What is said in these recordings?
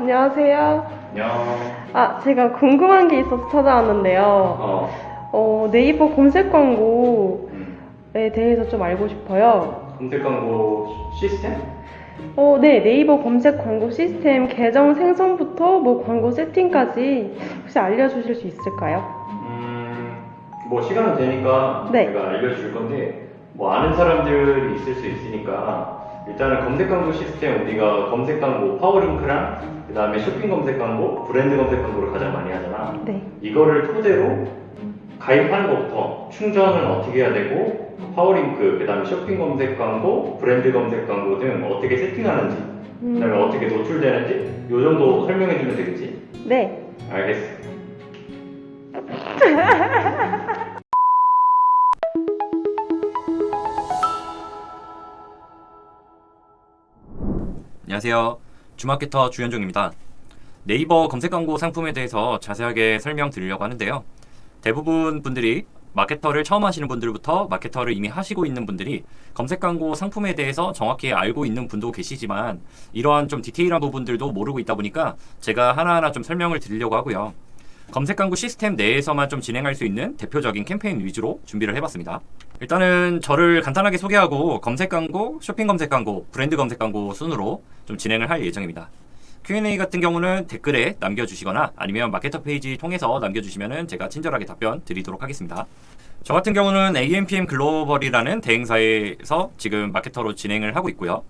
안녕하세요. 안녕. 제가 궁금한 게 있어서 찾아왔는데요. 네이버 검색 광고에 대해서 좀 알고 싶어요. 검색 광고 시스템? 네, 네이버 검색 광고 시스템 계정 생성부터 뭐 광고 세팅까지 혹시 알려주실 수 있을까요? 뭐 시간은 되니까 네. 제가 알려줄 건데 뭐 아는 사람들이 있을 수 있으니까 일단은 검색 광고 시스템 우리가 검색 광고 파워링크랑 그 다음에 쇼핑 검색 광고, 브랜드 검색 광고를 가장 많이 하잖아. 네. 이거를 토대로 가입하는 것부터 충전은 어떻게 해야 되고 파워링크, 그 다음에 쇼핑 검색 광고, 브랜드 검색 광고 등 어떻게 세팅하는지 그 다음에 어떻게 노출되는지 요 정도 설명해주면 되겠지? 네. 알겠어. 안녕하세요. 주마케터 주현종입니다. 네이버 검색 광고 상품에 대해서 자세하게 설명드리려고 하는데요. 대부분 분들이 마케터를 처음 하시는 분들부터 마케터를 이미 하시고 있는 분들이 검색 광고 상품에 대해서 정확히 알고 있는 분도 계시지만 이러한 좀 디테일한 부분들도 모르고 있다 보니까 제가 하나하나 좀 설명을 드리려고 하고요. 검색 광고 시스템 내에서만 좀 진행할 수 있는 대표적인 캠페인 위주로 준비를 해봤습니다. 일단은 저를 간단하게 소개하고 검색 광고, 쇼핑 검색 광고, 브랜드 검색 광고 순으로 좀 진행을 할 예정입니다. Q&A 같은 경우는 댓글에 남겨주시거나 아니면 마케터 페이지 통해서 남겨주시면 제가 친절하게 답변 드리도록 하겠습니다. 저 같은 경우는 AMPM 글로벌이라는 대행사에서 지금 마케터로 진행을 하고 있고요.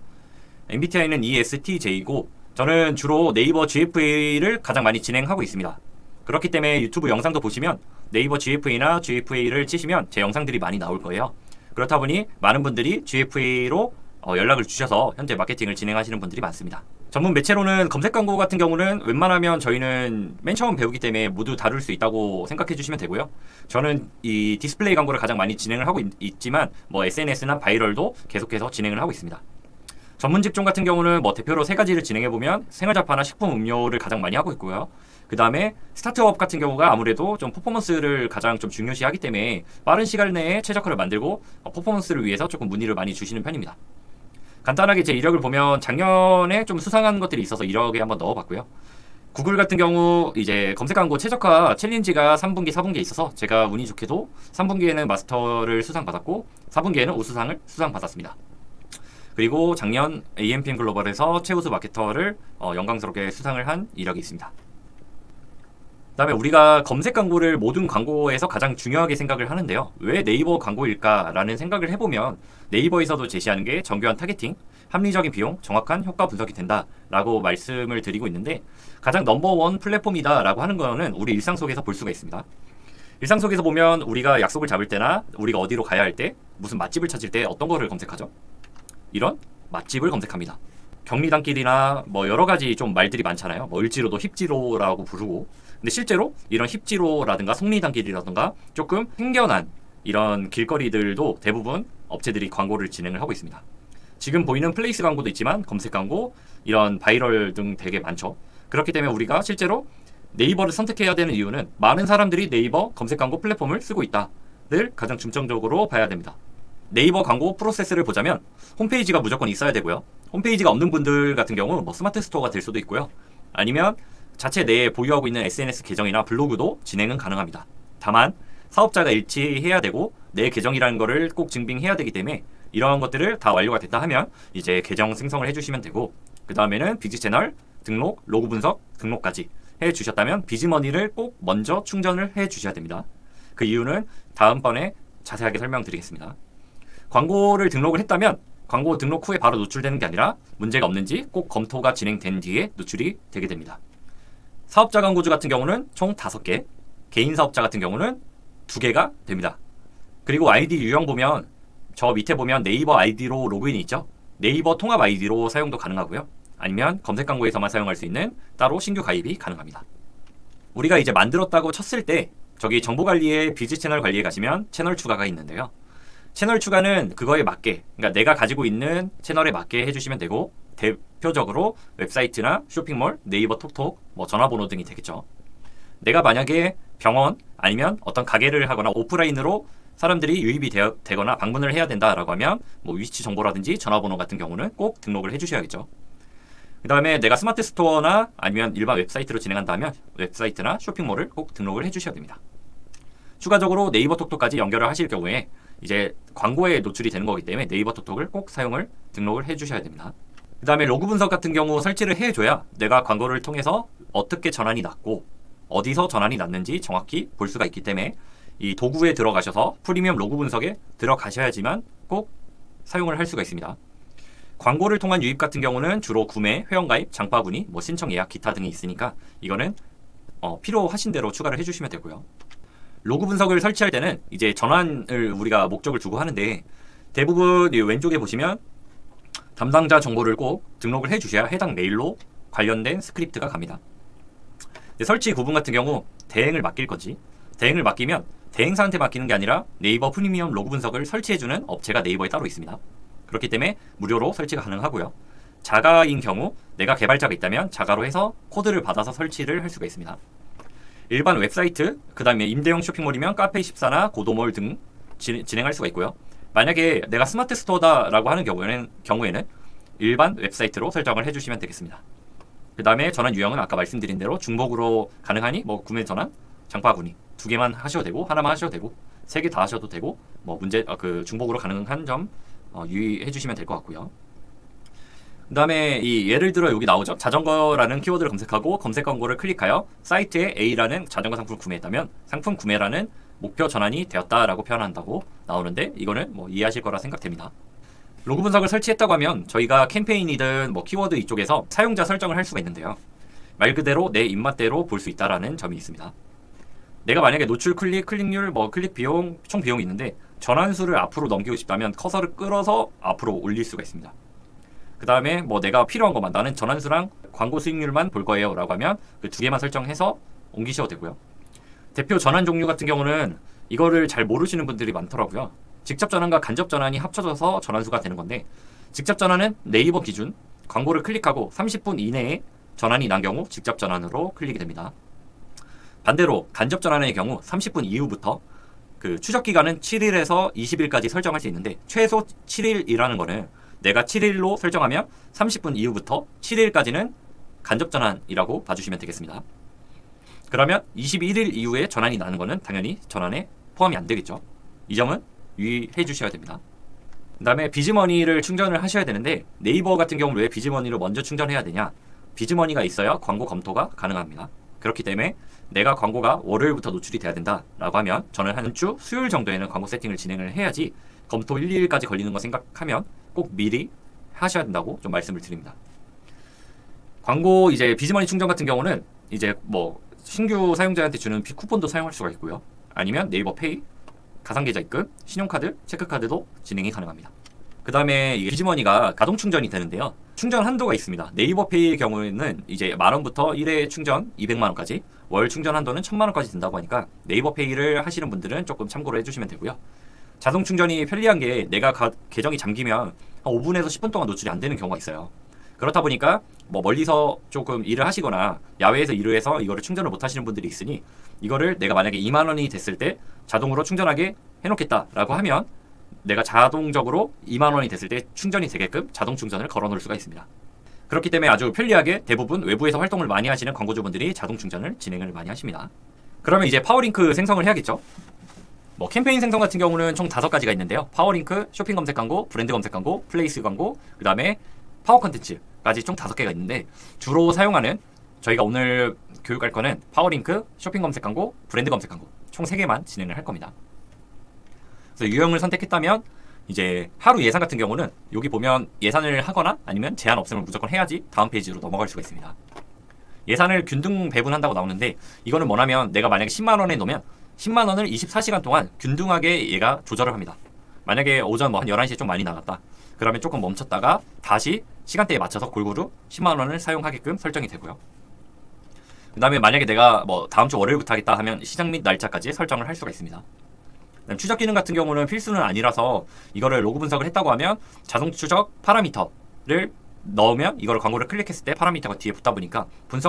MBTI는 ESTJ고 저는 주로 네이버 GFA를 가장 많이 진행하고 있습니다. 그렇기 때문에 유튜브 영상도 보시면 네이버 GFA나 GFA를 치시면 제 영상들이 많이 나올 거예요. 그렇다 보니 많은 분들이 GFA로 연락을 주셔서 현재 마케팅을 진행하시는 분들이 많습니다. 전문 매체로는 검색 광고 같은 경우는 웬만하면 저희는 맨 처음 배우기 때문에 모두 다룰 수 있다고 생각해 주시면 되고요. 저는 이 디스플레이 광고를 가장 많이 진행을 하고 있지만 뭐 SNS나 바이럴도 계속해서 진행을 하고 있습니다. 전문 직종 같은 경우는 뭐 대표로 세 가지를 진행해 보면 생활잡화나 식품 음료를 가장 많이 하고 있고요. 그 다음에 스타트업 같은 경우가 아무래도 좀 퍼포먼스를 가장 좀 중요시하기 때문에 빠른 시간 내에 최적화를 만들고 퍼포먼스를 위해서 조금 문의를 많이 주시는 편입니다. 간단하게 제 이력을 보면 작년에 좀 수상한 것들이 있어서 이력에 한번 넣어봤고요. 구글 같은 경우 이제 검색 광고 최적화 챌린지가 3분기, 4분기에 있어서 제가 운이 좋게도 3분기에는 마스터를 수상받았고 4분기에는 우수상을 수상받았습니다. 그리고 작년 AMPM 글로벌에서 최우수 마케터를 영광스럽게 수상을 한 이력이 있습니다. 그 다음에 우리가 검색 광고를 모든 광고에서 가장 중요하게 생각을 하는데요. 왜 네이버 광고일까라는 생각을 해보면 네이버에서도 제시하는 게 정교한 타겟팅, 합리적인 비용, 정확한 효과 분석이 된다라고 말씀을 드리고 있는데 가장 넘버원 플랫폼이다라고 하는 거는 우리 일상 속에서 볼 수가 있습니다. 일상 속에서 보면 우리가 약속을 잡을 때나 우리가 어디로 가야 할 때 무슨 맛집을 찾을 때 어떤 거를 검색하죠? 이런 맛집을 검색합니다. 경리단길이나 뭐 여러 가지 좀 말들이 많잖아요. 뭐 을지로도 힙지로라고 부르고. 근데 실제로 이런 힙지로라든가 속리단길이라든가 조금 생겨난 이런 길거리들도 대부분 업체들이 광고를 진행을 하고 있습니다. 지금 보이는 플레이스 광고도 있지만 검색 광고, 이런 바이럴 등 되게 많죠. 그렇기 때문에 우리가 실제로 네이버를 선택해야 되는 이유는 많은 사람들이 네이버 검색 광고 플랫폼을 쓰고 있다를 가장 중점적으로 봐야 됩니다. 네이버 광고 프로세스를 보자면 홈페이지가 무조건 있어야 되고요. 홈페이지가 없는 분들 같은 경우 뭐 스마트 스토어가 될 수도 있고요. 아니면 자체 내에 보유하고 있는 SNS 계정이나 블로그도 진행은 가능합니다. 다만 사업자가 일치해야 되고 내 계정이라는 거를 꼭 증빙해야 되기 때문에 이러한 것들을 다 완료가 됐다 하면 이제 계정 생성을 해주시면 되고 그 다음에는 비즈 채널, 등록, 로그 분석, 등록까지 해주셨다면 비즈머니를 꼭 먼저 충전을 해주셔야 됩니다. 그 이유는 다음번에 자세하게 설명드리겠습니다. 광고를 등록을 했다면 광고 등록 후에 바로 노출되는 게 아니라 문제가 없는지 꼭 검토가 진행된 뒤에 노출이 되게 됩니다. 사업자 광고주 같은 경우는 총 5개, 개인 사업자 같은 경우는 2개가 됩니다. 그리고 아이디 유형 보면 저 밑에 보면 네이버 아이디로 로그인이 있죠. 네이버 통합 아이디로 사용도 가능하고요. 아니면 검색 광고에서만 사용할 수 있는 따로 신규 가입이 가능합니다. 우리가 이제 만들었다고 쳤을 때 저기 정보관리에 비즈 채널 관리에 가시면 채널 추가가 있는데요. 채널 추가는 그거에 맞게, 그러니까 내가 가지고 있는 채널에 맞게 해주시면 되고 대표적으로 웹사이트나 쇼핑몰, 네이버 톡톡, 뭐 전화번호 등이 되겠죠. 내가 만약에 병원 아니면 어떤 가게를 하거나 오프라인으로 사람들이 유입이 되거나 방문을 해야 된다라고 하면 뭐 위치 정보라든지 전화번호 같은 경우는 꼭 등록을 해주셔야겠죠. 그 다음에 내가 스마트 스토어나 아니면 일반 웹사이트로 진행한다면 웹사이트나 쇼핑몰을 꼭 등록을 해주셔야 됩니다. 추가적으로 네이버 톡톡까지 연결을 하실 경우에 이제 광고에 노출이 되는 거기 때문에 네이버 톡톡을 꼭 등록을 해주셔야 됩니다. 그 다음에 로그 분석 같은 경우 설치를 해줘야 내가 광고를 통해서 어떻게 전환이 났고 어디서 전환이 났는지 정확히 볼 수가 있기 때문에 이 도구에 들어가셔서 프리미엄 로그 분석에 들어가셔야지만 꼭 사용을 할 수가 있습니다. 광고를 통한 유입 같은 경우는 주로 구매, 회원가입, 장바구니, 뭐 신청 예약, 기타 등이 있으니까 이거는 필요하신 대로 추가를 해주시면 되고요. 로그 분석을 설치할 때는 이제 전환을 우리가 목적을 두고 하는데 대부분 왼쪽에 보시면 담당자 정보를 꼭 등록을 해주셔야 해당 메일로 관련된 스크립트가 갑니다. 설치 구분 같은 경우 대행을 맡길 건지 대행을 맡기면 대행사한테 맡기는 게 아니라 네이버 프리미엄 로그 분석을 설치해주는 업체가 네이버에 따로 있습니다. 그렇기 때문에 무료로 설치가 가능하고요. 자가인 경우 내가 개발자가 있다면 자가로 해서 코드를 받아서 설치를 할 수가 있습니다. 일반 웹사이트, 그 다음에 임대용 쇼핑몰이면 카페24나 고도몰 등 진행할 수가 있고요. 만약에 내가 스마트 스토어다라고 하는 경우에는 일반 웹사이트로 설정을 해주시면 되겠습니다. 그 다음에 전환 유형은 아까 말씀드린 대로 중복으로 가능하니 뭐 구매 전환, 장바구니 2개만 하셔도 되고 하나만 하셔도 되고 3개 다 하셔도 되고 뭐 중복으로 가능한 점 유의해 주시면 될 것 같고요. 그 다음에 예를 들어 여기 나오죠. 자전거라는 키워드를 검색하고 검색 광고를 클릭하여 사이트에 A라는 자전거 상품을 구매했다면 상품 구매라는 목표 전환이 되었다라고 표현한다고 나오는데 이거는 뭐 이해하실 거라 생각됩니다. 로그 분석을 설치했다고 하면 저희가 캠페인이든 뭐 키워드 이쪽에서 사용자 설정을 할 수가 있는데요. 말 그대로 내 입맛대로 볼 수 있다라는 점이 있습니다. 내가 만약에 노출 클릭률, 뭐 클릭 비용, 총 비용이 있는데 전환수를 앞으로 넘기고 싶다면 커서를 끌어서 앞으로 올릴 수가 있습니다. 그 다음에 뭐 내가 필요한 것만 나는 전환수랑 광고 수익률만 볼 거예요 라고 하면 그 2개만 설정해서 옮기셔도 되고요. 대표 전환 종류 같은 경우는 이거를 잘 모르시는 분들이 많더라고요. 직접 전환과 간접 전환이 합쳐져서 전환수가 되는 건데 직접 전환은 네이버 기준 광고를 클릭하고 30분 이내에 전환이 난 경우 직접 전환으로 클릭이 됩니다. 반대로 간접 전환의 경우 30분 이후부터 그 추적 기간은 7일에서 20일까지 설정할 수 있는데 최소 7일이라는 거는 내가 7일로 설정하면 30분 이후부터 7일까지는 간접 전환이라고 봐주시면 되겠습니다. 그러면 21일 이후에 전환이 나는 거는 당연히 전환에 포함이 안 되겠죠. 이 점은 유의해 주셔야 됩니다. 그 다음에 비즈머니를 충전을 하셔야 되는데 네이버 같은 경우는 왜 비즈머니를 먼저 충전해야 되냐? 비즈머니가 있어야 광고 검토가 가능합니다. 그렇기 때문에 내가 광고가 월요일부터 노출이 돼야 된다라고 하면 저는 한 주 수요일 정도에는 광고 세팅을 진행을 해야지 검토 1, 2일까지 걸리는 거 생각하면 꼭 미리 하셔야 된다고 좀 말씀을 드립니다. 광고 이제 비즈머니 충전 같은 경우는 이제 뭐 신규 사용자한테 주는 쿠폰도 사용할 수가 있고요. 아니면 네이버 페이, 가상계좌 입금, 신용카드, 체크카드도 진행이 가능합니다. 그 다음에 이게 비즈머니가 가동 충전이 되는데요. 충전 한도가 있습니다. 네이버 페이의 경우에는 이제 10,000원부터 1회 충전 200만원까지, 월 충전 한도는 1,000만원까지 된다고 하니까 네이버 페이를 하시는 분들은 조금 참고를 해주시면 되고요. 자동 충전이 편리한 게 내가 계정이 잠기면 한 5분에서 10분 동안 노출이 안 되는 경우가 있어요. 그렇다 보니까 뭐 멀리서 조금 일을 하시거나 야외에서 일을 해서 이거를 충전을 못 하시는 분들이 있으니 이거를 내가 만약에 2만원이 됐을 때 자동으로 충전하게 해놓겠다라고 하면 내가 자동적으로 2만원이 됐을 때 충전이 되게끔 자동 충전을 걸어 놓을 수가 있습니다. 그렇기 때문에 아주 편리하게 대부분 외부에서 활동을 많이 하시는 광고주분들이 자동 충전을 진행을 많이 하십니다. 그러면 이제 파워링크 생성을 해야겠죠. 뭐 캠페인 생성 같은 경우는 총 5가지가 있는데요. 파워링크, 쇼핑 검색 광고, 브랜드 검색 광고, 플레이스 광고, 그 다음에 파워 컨텐츠까지 총 5개가 있는데 주로 사용하는 저희가 오늘 교육할 거는 파워링크, 쇼핑 검색 광고, 브랜드 검색 광고 총 3개만 진행을 할 겁니다. 그래서 유형을 선택했다면 이제 하루 예산 같은 경우는 여기 보면 예산을 하거나 아니면 제한 없음을 무조건 해야지 다음 페이지로 넘어갈 수가 있습니다. 예산을 균등 배분한다고 나오는데 이거는 뭐냐면 내가 만약에 10만원에 놓으면 10만원을 24시간 동안 균등하게 얘가 조절을 합니다. 만약에 오전 뭐 한 11시에 좀 많이 나갔다. 그러면 조금 멈췄다가 다시 시간대에 맞춰서 골고루 10만원을 사용하게끔 설정이 되고요. 그 다음에 만약에 내가 뭐 다음 주 월요일부터 하겠다 하면 시작 및 날짜까지 설정을 할 수가 있습니다. 추적 기능 같은 경우는 필수는 아니라서 이거를 로그 분석을 했다고 하면 자동 추적 파라미터를 넣으면 이거를 광고를 클릭했을 때 파라미터가 뒤에 붙다 보니까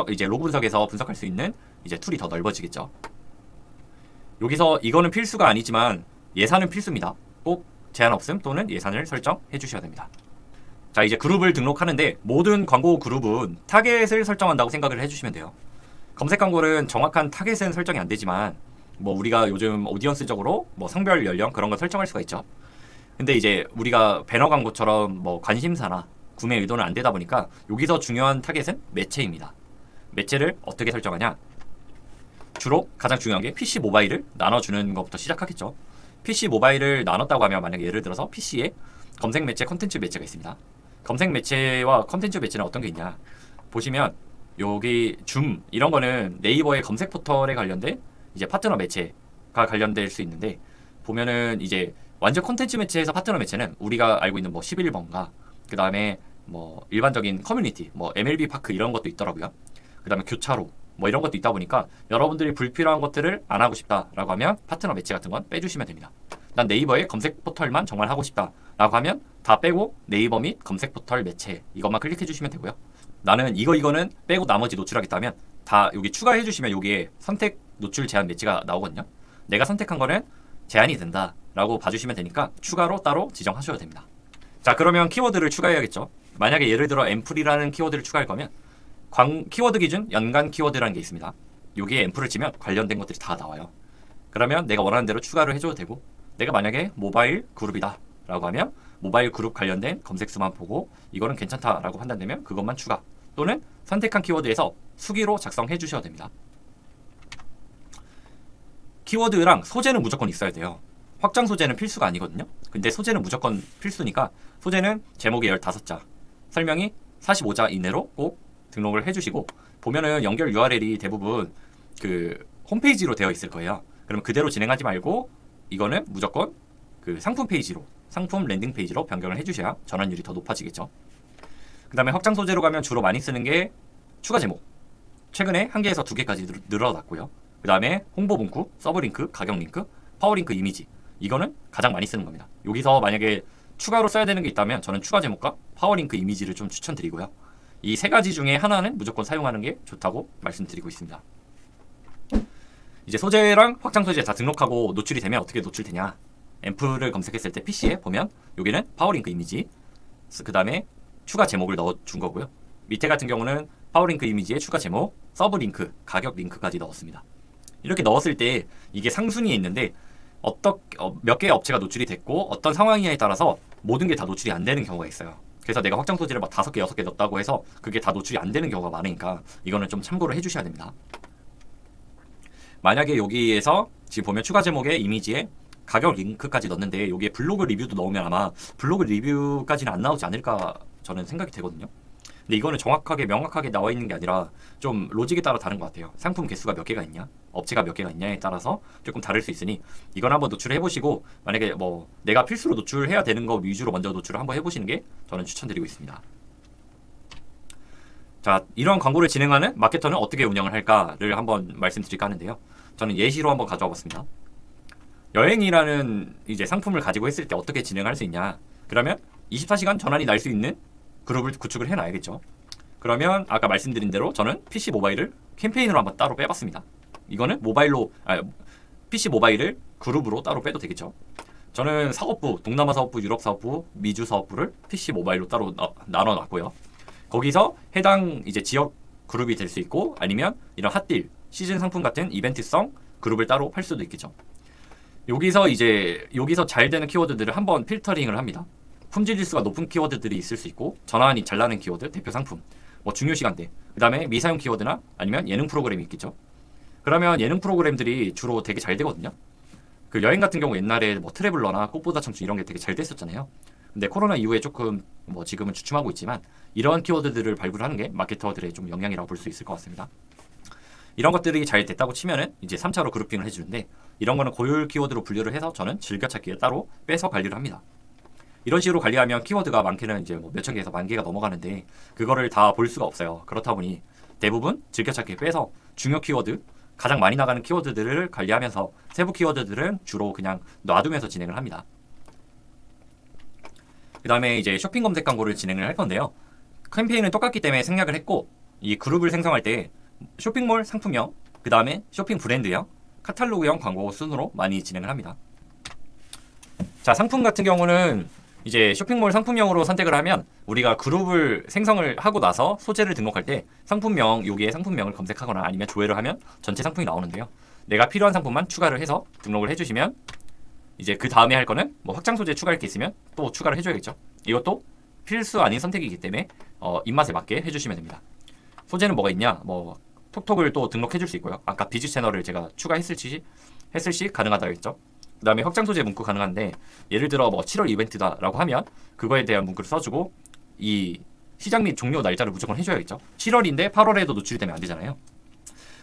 이제 로그 분석에서 분석할 수 있는 이제 툴이 더 넓어지겠죠. 여기서 이거는 필수가 아니지만 예산은 필수입니다. 꼭 제한 없음 또는 예산을 설정해 주셔야 됩니다. 자, 이제 그룹을 등록하는데 모든 광고 그룹은 타겟을 설정한다고 생각을 해주시면 돼요. 검색 광고는 정확한 타겟은 설정이 안 되지만 뭐 우리가 요즘 오디언스적으로 뭐 성별, 연령 그런 거 설정할 수가 있죠. 근데 이제 우리가 배너 광고처럼 뭐 관심사나 구매 의도는 안 되다 보니까 여기서 중요한 타겟은 매체입니다. 매체를 어떻게 설정하냐? 주로 가장 중요한 게 PC 모바일을 나눠주는 것부터 시작하겠죠. PC 모바일을 나눴다고 하면 만약에 예를 들어서 PC에 검색 매체, 컨텐츠 매체가 있습니다. 검색 매체와 컨텐츠 매체는 어떤 게 있냐? 보시면 여기 줌 이런 거는 네이버의 검색 포털에 관련된 이제 파트너 매체가 관련될 수 있는데 보면은 이제 완전 컨텐츠 매체에서 파트너 매체는 우리가 알고 있는 뭐 11번가 그 다음에 뭐 일반적인 커뮤니티 뭐 MLB 파크 이런 것도 있더라고요. 그 다음에 교차로 뭐 이런 것도 있다 보니까 여러분들이 불필요한 것들을 안 하고 싶다라고 하면 파트너 매체 같은 건 빼주시면 됩니다. 난 네이버의 검색 포털만 정말 하고 싶다라고 하면 다 빼고 네이버 및 검색 포털 매체 이것만 클릭해 주시면 되고요. 나는 이거는 빼고 나머지 노출하겠다면 다 여기 추가해 주시면 여기에 선택 노출 제한 매체가 나오거든요. 내가 선택한 거는 제한이 된다라고 봐주시면 되니까 추가로 따로 지정하셔도 됩니다. 자, 그러면 키워드를 추가해야겠죠. 만약에 예를 들어 앰플이라는 키워드를 추가할 거면 키워드 기준 연간 키워드라는 게 있습니다. 여기에 앰플을 치면 관련된 것들이 다 나와요. 그러면 내가 원하는 대로 추가를 해줘도 되고 내가 만약에 모바일 그룹이다 라고 하면 모바일 그룹 관련된 검색수만 보고 이거는 괜찮다라고 판단되면 그것만 추가 또는 선택한 키워드에서 수기로 작성해 주셔도 됩니다. 키워드랑 소재는 무조건 있어야 돼요. 확장 소재는 필수가 아니거든요. 근데 소재는 무조건 필수니까 소재는 제목이 15자, 설명이 45자 이내로 꼭 등록을 해주시고 보면은 연결 URL이 대부분 그 홈페이지로 되어 있을 거예요. 그러면 그대로 진행하지 말고 이거는 무조건 그 상품 페이지로 상품 랜딩 페이지로 변경을 해주셔야 전환율이 더 높아지겠죠. 그 다음에 확장 소재로 가면 주로 많이 쓰는 게 추가 제목. 최근에 1개에서 2개까지 늘어났고요. 그 다음에 홍보 문구, 서브 링크, 가격 링크, 파워 링크 이미지. 이거는 가장 많이 쓰는 겁니다. 여기서 만약에 추가로 써야 되는 게 있다면 저는 추가 제목과 파워 링크 이미지를 좀 추천드리고요. 이 3가지 중에 하나는 무조건 사용하는 게 좋다고 말씀드리고 있습니다. 이제 소재랑 확장 소재 다 등록하고 노출이 되면 어떻게 노출되냐? 앰플을 검색했을 때 PC에 보면 여기는 파워링크 이미지, 그 다음에 추가 제목을 넣어준 거고요. 밑에 같은 경우는 파워링크 이미지에 추가 제목, 서브 링크, 가격 링크까지 넣었습니다. 이렇게 넣었을 때 이게 상순위에 있는데 몇 개의 업체가 노출이 됐고 어떤 상황이냐에 따라서 모든 게 다 노출이 안 되는 경우가 있어요. 그래서 내가 확장 소재를 막 5개, 6개 넣었다고 해서 그게 다 노출이 안 되는 경우가 많으니까 이거는 좀 참고를 해주셔야 됩니다. 만약에 여기에서 지금 보면 추가 제목에 이미지에 가격 링크까지 넣었는데 여기에 블로그 리뷰도 넣으면 아마 블로그 리뷰까지는 안 나오지 않을까 저는 생각이 되거든요. 근데 이거는 정확하게 명확하게 나와 있는 게 아니라 좀 로직에 따라 다른 것 같아요. 상품 개수가 몇 개가 있냐, 업체가 몇 개가 있냐에 따라서 조금 다를 수 있으니 이건 한번 노출을 해보시고 만약에 뭐 내가 필수로 노출해야 되는 거 위주로 먼저 노출을 한번 해보시는 게 저는 추천드리고 있습니다. 자, 이런 광고를 진행하는 마케터는 어떻게 운영을 할까를 한번 말씀드릴까 하는데요. 저는 예시로 한번 가져와 봤습니다. 여행이라는 이제 상품을 가지고 했을 때 어떻게 진행할 수 있냐? 그러면 24시간 전환이 날 수 있는 그룹을 구축을 해놔야겠죠. 그러면 아까 말씀드린 대로 저는 PC 모바일을 캠페인으로 한번 따로 빼봤습니다. 이거는 PC 모바일을 그룹으로 따로 빼도 되겠죠. 저는 사업부, 동남아 사업부, 유럽 사업부, 미주 사업부를 PC 모바일로 따로 나눠놨고요. 거기서 해당 이제 지역 그룹이 될 수 있고 아니면 이런 핫딜, 시즌 상품 같은 이벤트성 그룹을 따로 팔 수도 있겠죠. 여기서 잘 되는 키워드들을 한번 필터링을 합니다. 품질 지수가 높은 키워드들이 있을 수 있고 전환이 잘 나는 키워드, 대표 상품, 뭐 중요 시간대, 그 다음에 미사용 키워드나 아니면 예능 프로그램이 있겠죠. 그러면 예능 프로그램들이 주로 되게 잘 되거든요. 그 여행 같은 경우 옛날에 뭐 트래블러나 꽃보다 청춘 이런 게 되게 잘 됐었잖아요. 근데 코로나 이후에 조금 뭐 지금은 주춤하고 있지만 이런 키워드들을 발굴하는 게 마케터들의 좀 역량이라고 볼 수 있을 것 같습니다. 이런 것들이 잘 됐다고 치면은 이제 3차로 그룹핑을 해주는데 이런 거는 고율 키워드로 분류를 해서 저는 즐겨찾기에 따로 빼서 관리를 합니다. 이런 식으로 관리하면 키워드가 많게는 이제 뭐 몇천 개에서 10,000개가 넘어가는데 그거를 다 볼 수가 없어요. 그렇다 보니 대부분 즐겨찾기에 빼서 중요 키워드, 가장 많이 나가는 키워드들을 관리하면서 세부 키워드들은 주로 그냥 놔두면서 진행을 합니다. 그 다음에 이제 쇼핑 검색 광고를 진행을 할 건데요. 캠페인은 똑같기 때문에 생략을 했고 이 그룹을 생성할 때 쇼핑몰 상품형, 그 다음에 쇼핑 브랜드형, 카탈로그형 광고 순으로 많이 진행을 합니다. 자, 상품 같은 경우는 이제 쇼핑몰 상품명으로 선택을 하면 우리가 그룹을 생성을 하고 나서 소재를 등록할 때 상품명, 여기에 상품명을 검색하거나 아니면 조회를 하면 전체 상품이 나오는데요. 내가 필요한 상품만 추가를 해서 등록을 해주시면 이제 그 다음에 할 거는 뭐 확장 소재 추가할 게 있으면 또 추가를 해줘야겠죠. 이것도 필수 아닌 선택이기 때문에 입맛에 맞게 해주시면 됩니다. 소재는 뭐가 있냐? 뭐 톡톡을 또 등록해 줄 수 있고요. 아까 비즈 채널을 제가 추가했을 시 가능하다겠죠. 그 다음에 확장 소재 문구 가능한데 예를 들어 뭐 7월 이벤트다라고 하면 그거에 대한 문구를 써주고 이 시작 및 종료 날짜를 무조건 해줘야겠죠. 7월인데 8월에도 노출이 되면 안 되잖아요.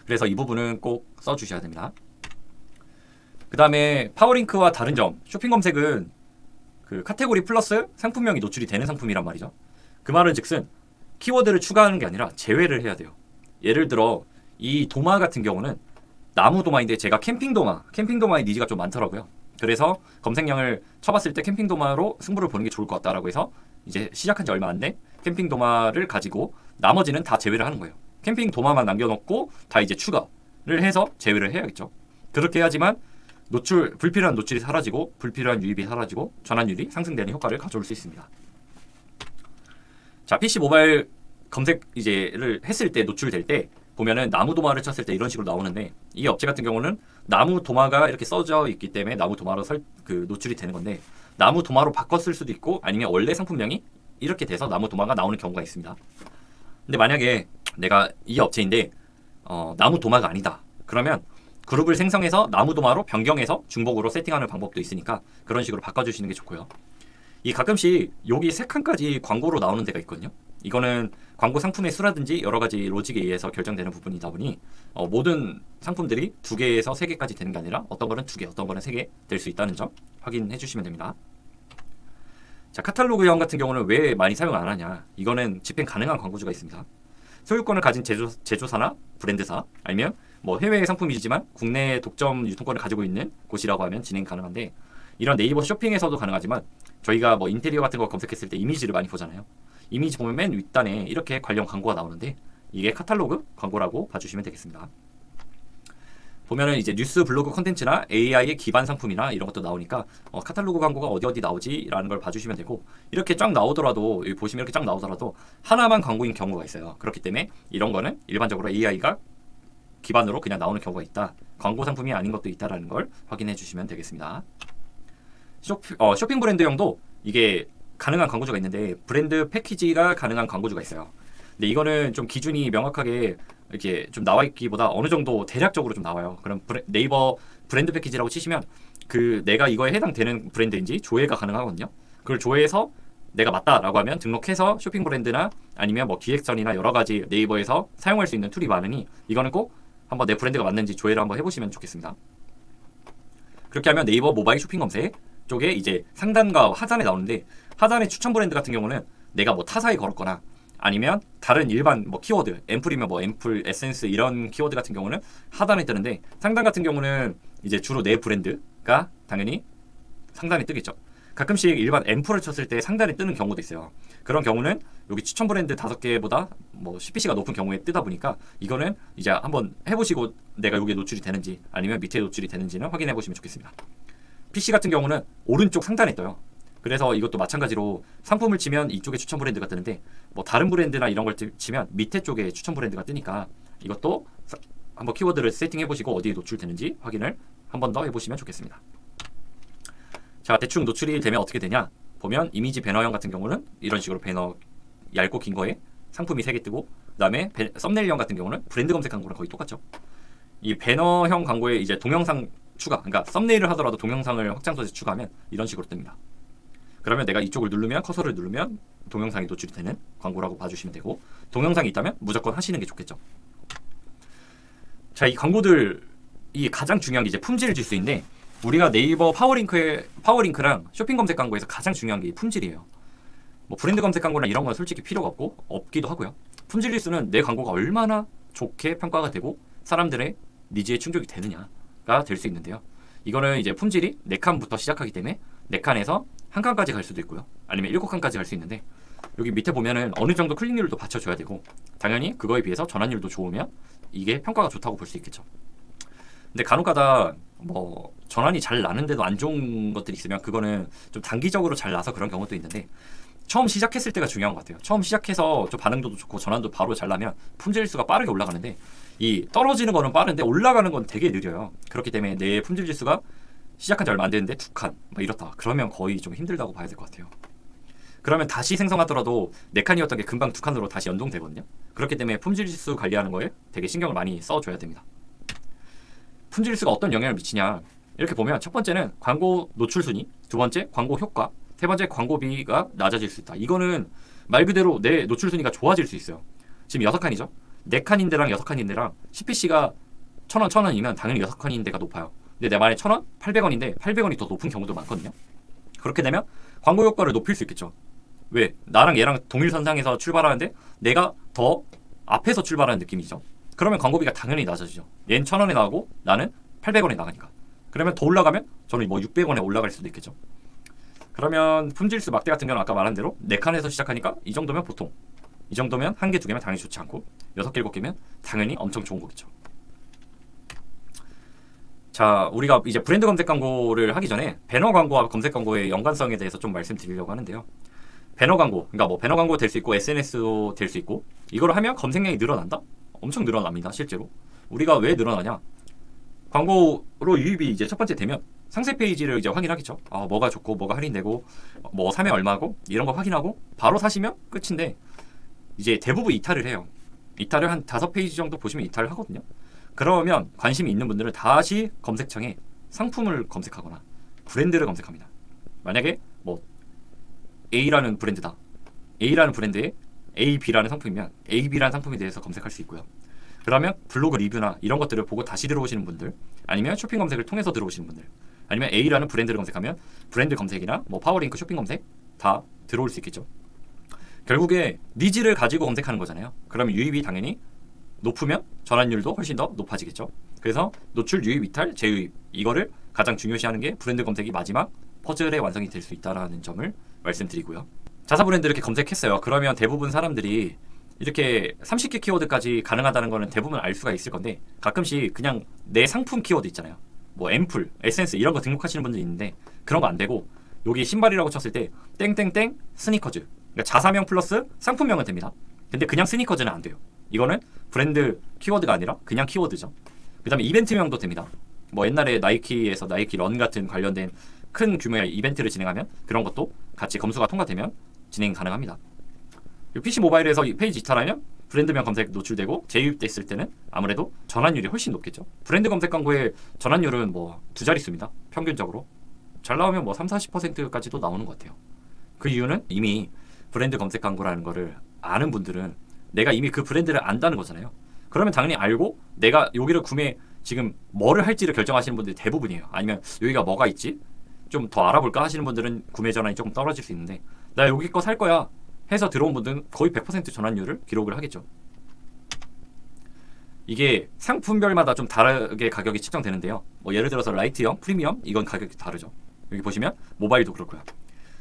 그래서 이 부분은 꼭 써주셔야 됩니다. 그 다음에 파워링크와 다른 점, 쇼핑 검색은 그 카테고리 플러스 상품명이 노출이 되는 상품이란 말이죠. 그 말은 즉슨 키워드를 추가하는 게 아니라 제외를 해야 돼요. 예를 들어 이 도마 같은 경우는 나무 도마인데 제가 캠핑 도마의 니즈가 좀 많더라고요. 그래서 검색량을 쳐봤을 때 캠핑 도마로 승부를 보는 게 좋을 것 같다라고 해서 이제 시작한 지 얼마 안 된 캠핑 도마를 가지고 나머지는 다 제외를 하는 거예요. 캠핑 도마만 남겨놓고 다 이제 추가를 해서 제외를 해야겠죠. 그렇게 해야지만 불필요한 노출이 사라지고 불필요한 유입이 사라지고 전환율이 상승되는 효과를 가져올 수 있습니다. 자, PC 모바일 검색 이제를 했을 때 노출될 때 보면은 나무 도마를 쳤을 때 이런 식으로 나오는데 이 업체 같은 경우는 나무 도마가 이렇게 써져 있기 때문에 나무 도마로 노출이 되는 건데 나무 도마로 바꿨을 수도 있고 아니면 원래 상품명이 이렇게 돼서 나무 도마가 나오는 경우가 있습니다. 근데 만약에 내가 이 업체인데 나무 도마가 아니다. 그러면 그룹을 생성해서 나무 도마로 변경해서 중복으로 세팅하는 방법도 있으니까 그런 식으로 바꿔주시는 게 좋고요. 이 가끔씩 여기 3칸까지 광고로 나오는 데가 있거든요. 이거는 광고 상품의 수라든지 여러 가지 로직에 의해서 결정되는 부분이다 보니 모든 상품들이 2개에서 3개까지 되는 게 아니라 어떤 거는 2개, 어떤 거는 3개 될 수 있다는 점 확인해 주시면 됩니다. 자, 카탈로그형 같은 경우는 왜 많이 사용 안 하냐? 이거는 집행 가능한 광고주가 있습니다. 소유권을 가진 제조사나 브랜드사 아니면 뭐 해외 상품이지만 국내 독점 유통권을 가지고 있는 곳이라고 하면 진행 가능한데 이런 네이버 쇼핑에서도 가능하지만 저희가 뭐 인테리어 같은 거 검색했을 때 이미지를 많이 보잖아요. 이미지 보면 맨 윗단에 이렇게 관련 광고가 나오는데 이게 카탈로그 광고라고 봐주시면 되겠습니다. 보면은 이제 뉴스 블로그 콘텐츠나 AI의 기반 상품이나 이런 것도 나오니까 카탈로그 광고가 어디 나오지라는 걸 봐주시면 되고 이렇게 쫙 나오더라도 여기 보시면 이렇게 쫙 나오더라도 하나만 광고인 경우가 있어요. 그렇기 때문에 이런 거는 일반적으로 AI가 기반으로 그냥 나오는 경우가 있다. 광고 상품이 아닌 것도 있다라는 걸 확인해 주시면 되겠습니다. 쇼핑 브랜드형도 이게 가능한 광고주가 있는데 브랜드 패키지가 가능한 광고주가 있어요. 근데 이거는 좀 기준이 명확하게 이렇게 좀 나와 있기보다 어느 정도 대략적으로 좀 나와요. 그럼 네이버 브랜드 패키지라고 치시면 그 내가 이거에 해당되는 브랜드인지 조회가 가능하거든요. 그걸 조회해서 내가 맞다라고 하면 등록해서 쇼핑 브랜드나 아니면 뭐 기획전이나 여러 가지 네이버에서 사용할 수 있는 툴이 많으니 이거는 꼭 한번 내 브랜드가 맞는지 조회를 한번 해보시면 좋겠습니다. 그렇게 하면 네이버 모바일 쇼핑 검색 쪽에 이제 상단과 하단에 나오는데 하단의 추천 브랜드 같은 경우는 내가 뭐 타사에 걸었거나 아니면 다른 일반 뭐 키워드 앰플이면 뭐 앰플, 에센스 이런 키워드 같은 경우는 하단에 뜨는데 상단 같은 경우는 이제 주로 내 브랜드가 당연히 상단에 뜨겠죠. 가끔씩 일반 앰플을 쳤을 때 상단에 뜨는 경우도 있어요. 그런 경우는 여기 추천 브랜드 5개보다 뭐 CPC가 높은 경우에 뜨다 보니까 이거는 이제 한번 해보시고 내가 여기에 노출이 되는지 아니면 밑에 노출이 되는지는 확인해 보시면 좋겠습니다. PC 같은 경우는 오른쪽 상단에 떠요. 그래서 이것도 마찬가지로 상품을 치면 이쪽에 추천 브랜드가 뜨는데 뭐 다른 브랜드나 이런 걸 치면 밑에 쪽에 추천 브랜드가 뜨니까 이것도 한번 키워드를 세팅해 보시고 어디에 노출되는지 확인을 한 번 더 해보시면 좋겠습니다. 자, 대충 노출이 되면 어떻게 되냐 보면 이미지 배너형 같은 경우는 이런 식으로 배너 얇고 긴 거에 상품이 3개 뜨고 그 다음에 썸네일형 같은 경우는 브랜드 검색한 거랑 거의 똑같죠. 이 배너형 광고에 이제 동영상 추가, 그러니까 썸네일을 하더라도 동영상을 확장 소재 추가하면 이런 식으로 뜹니다. 그러면 내가 이쪽을 누르면 커서를 누르면 동영상이 노출이 되는 광고라고 봐주시면 되고 동영상이 있다면 무조건 하시는 게 좋겠죠. 자, 이 광고들이 가장 중요한 게 이제 품질을 줄 수 있는데 우리가 네이버 파워링크랑 쇼핑 검색 광고에서 가장 중요한 게 품질이에요. 뭐 브랜드 검색 광고나 이런 건 솔직히 필요가 없기도 하고요. 품질 지수는 내 광고가 얼마나 좋게 평가가 되고 사람들의 니즈에 충족이 되느냐가 될 수 있는데요. 이거는 이제 품질이 4칸부터 시작하기 때문에 4칸에서 1칸까지 갈 수도 있고요. 아니면 7칸까지 갈 수 있는데 여기 밑에 보면은 어느 정도 클릭률도 받쳐줘야 되고 당연히 그거에 비해서 전환율도 좋으면 이게 평가가 좋다고 볼 수 있겠죠. 근데 간혹가다 뭐 전환이 잘 나는데도 안 좋은 것들이 있으면 그거는 좀 단기적으로 잘 나서 그런 경우도 있는데 처음 시작했을 때가 중요한 것 같아요. 처음 시작해서 좀 반응도도 좋고 전환도 바로 잘 나면 품질지수가 빠르게 올라가는데 이 떨어지는 거는 빠른데 올라가는 건 되게 느려요. 그렇기 때문에 내 품질지수가 시작한 지 얼마 안 됐는데 2칸 막 이렇다. 그러면 거의 좀 힘들다고 봐야 될 것 같아요. 그러면 다시 생성하더라도 4칸이었던 게 금방 2칸으로 다시 연동되거든요. 그렇기 때문에 품질지수 관리하는 거에 되게 신경을 많이 써줘야 됩니다. 품질지수가 어떤 영향을 미치냐, 이렇게 보면 첫 번째는 광고 노출 순위, 두 번째 광고 효과, 세 번째 광고비가 낮아질 수 있다. 이거는 말 그대로 내 노출 순위가 좋아질 수 있어요. 지금 6칸이죠. 4칸인데랑 6칸인데랑 CPC가 1,000원, 1,000원이면 당연히 6칸인데가 높아요. 근데 내 말에 1,000원, 800원인데 800원이 더 높은 경우도 많거든요. 그렇게 되면 광고 효과를 높일 수 있겠죠. 왜? 나랑 얘랑 동일선상에서 출발하는데 내가 더 앞에서 출발하는 느낌이죠. 그러면 광고비가 당연히 낮아지죠. 얘는 1,000원에 나가고 나는 800원에 나가니까. 그러면 더 올라가면 저는 뭐 600원에 올라갈 수도 있겠죠. 그러면 품질수 막대 같은 경우는 아까 말한 대로 4칸에서 시작하니까 이 정도면 보통, 이 정도면 1개, 2개면 당연히 좋지 않고 6개, 7개면 당연히 엄청 좋은 거겠죠. 자, 우리가 이제 브랜드 검색 광고를 하기 전에 배너 광고와 검색 광고의 연관성에 대해서 좀 말씀드리려고 하는데요. 배너 광고, 그러니까 뭐 배너 광고 될 수 있고 SNS도 될 수 있고, 이걸 하면 검색량이 늘어난다? 엄청 늘어납니다, 실제로. 우리가 왜 늘어나냐? 광고로 유입이 이제 첫 번째 되면 상세 페이지를 이제 확인하겠죠. 아, 뭐가 좋고 뭐가 할인되고 뭐 사면 얼마고 이런 거 확인하고 바로 사시면 끝인데, 이제 대부분 이탈을 해요. 이탈을 한 5페이지 정도 보시면 이탈을 하거든요. 그러면 관심이 있는 분들은 다시 검색창에 상품을 검색하거나 브랜드를 검색합니다. 만약에 뭐 A라는 브랜드다. A라는 브랜드에 A, B라는 상품이면 A, B라는 상품에 대해서 검색할 수 있고요. 그러면 블로그 리뷰나 이런 것들을 보고 다시 들어오시는 분들, 아니면 쇼핑 검색을 통해서 들어오시는 분들, 아니면 A라는 브랜드를 검색하면 브랜드 검색이나 뭐 파워링크 쇼핑 검색 다 들어올 수 있겠죠. 결국에 니즈를 가지고 검색하는 거잖아요. 그러면 유입이 당연히 높으면 전환율도 훨씬 더 높아지겠죠. 그래서 노출, 유입, 이탈, 재유입, 이거를 가장 중요시하는 게 브랜드 검색이 마지막 퍼즐의 완성이 될 수 있다는 점을 말씀드리고요. 자사 브랜드 이렇게 검색했어요. 그러면 대부분 사람들이 이렇게 30개 키워드까지 가능하다는 거는 대부분 알 수가 있을 건데, 가끔씩 그냥 내 상품 키워드 있잖아요. 뭐 앰플, 에센스 이런 거 등록하시는 분들이 있는데 그런 거 안 되고, 여기 신발이라고 쳤을 때 땡땡땡 스니커즈, 그러니까 자사명 플러스 상품명은 됩니다. 근데 그냥 스니커즈는 안 돼요. 이거는 브랜드 키워드가 아니라 그냥 키워드죠. 그 다음에 이벤트명도 됩니다. 뭐 옛날에 나이키에서 나이키 런 같은 관련된 큰 규모의 이벤트를 진행하면 그런 것도 같이 검수가 통과되면 진행 가능합니다. PC 모바일에서 이 페이지 이탈하면 브랜드명 검색 노출되고 재유입됐을 때는 아무래도 전환율이 훨씬 높겠죠. 브랜드 검색 광고의 전환율은 뭐 2자릿수입니다. 평균적으로. 잘 나오면 뭐 30-40%까지도 나오는 것 같아요. 그 이유는 이미 브랜드 검색 광고라는 거를 아는 분들은 내가 이미 그 브랜드를 안다는 거잖아요. 그러면 당연히 알고 내가 여기를 구매, 지금 뭐를 할지를 결정하시는 분들이 대부분이에요. 아니면 여기가 뭐가 있지? 좀 더 알아볼까 하시는 분들은 구매 전환이 조금 떨어질 수 있는데, 나 여기 거 살 거야 해서 들어온 분들은 거의 100% 전환율을 기록을 하겠죠. 이게 상품별마다 좀 다르게 가격이 측정되는데요. 뭐 예를 들어서 라이트형, 프리미엄 이건 가격이 다르죠. 여기 보시면 모바일도 그렇고요.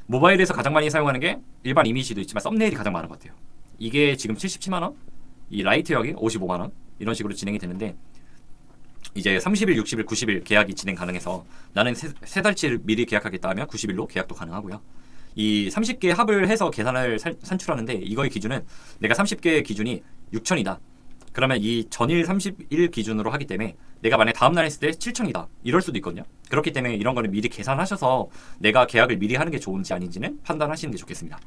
모바일에서 가장 많이 사용하는 게 일반 이미지도 있지만 썸네일이 가장 많은 것 같아요. 이게 지금 77만 원, 이 라이트형이 55만 원 이런 식으로 진행이 되는데, 이제 30일, 60일, 90일 계약이 진행 가능해서 나는 세 달치를 미리 계약하겠다 하면 90일로 계약도 가능하고요. 이 30개 합을 해서 계산을 산출하는데, 이거의 기준은 내가 30개 기준이 6천이다. 그러면 이 전일 30일 기준으로 하기 때문에 내가 만약에 다음날 했을 때 7천이다. 이럴 수도 있거든요. 그렇기 때문에 이런 거는 미리 계산하셔서 내가 계약을 미리 하는 게 좋은지 아닌지는 판단하시는 게 좋겠습니다.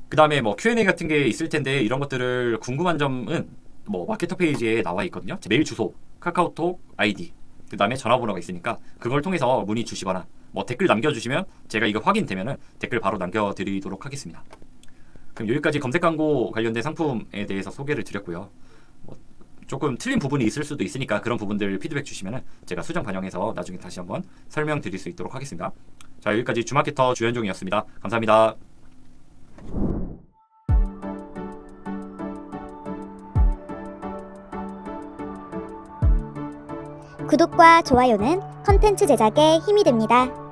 그 다음에 뭐 Q&A 같은 게 있을 텐데, 이런 것들을 궁금한 점은 뭐 마케터 페이지에 나와 있거든요. 제 메일 주소, 카카오톡 아이디, 그 다음에 전화번호가 있으니까 그걸 통해서 문의 주시거나 뭐 댓글 남겨주시면 제가 이거 확인되면은 댓글 바로 남겨드리도록 하겠습니다. 그럼 여기까지 검색 광고 관련된 상품에 대해서 소개를 드렸고요. 뭐 조금 틀린 부분이 있을 수도 있으니까 그런 부분들 피드백 주시면은 제가 수정 반영해서 나중에 다시 한번 설명드릴 수 있도록 하겠습니다. 자, 여기까지 주마케터 주현종이었습니다. 감사합니다. 구독과 좋아요는 컨텐츠 제작에 힘이 됩니다.